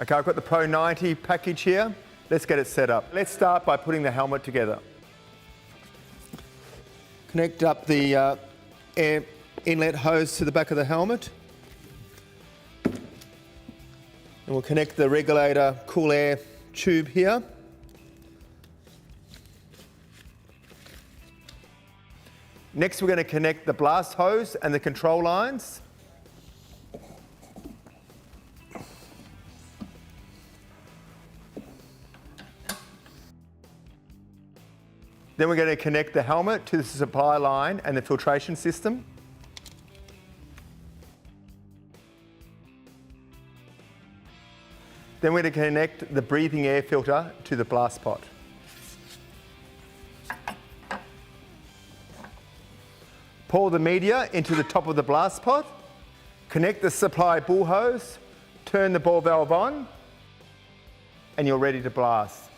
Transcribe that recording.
Okay, I've got the Pro90 package here. Let's get it set up. Let's start by putting the helmet together. Connect up the air inlet hose to the back of the helmet. And we'll connect the regulator cool air tube here. Next, we're going to connect the blast hose and the control lines. Then we're going to connect the helmet to the supply line and the filtration system. Then we're going to connect the breathing air filter to the blast pot. Pour the media into the top of the blast pot. Connect the supply bull hose, turn the ball valve on, and you're ready to blast.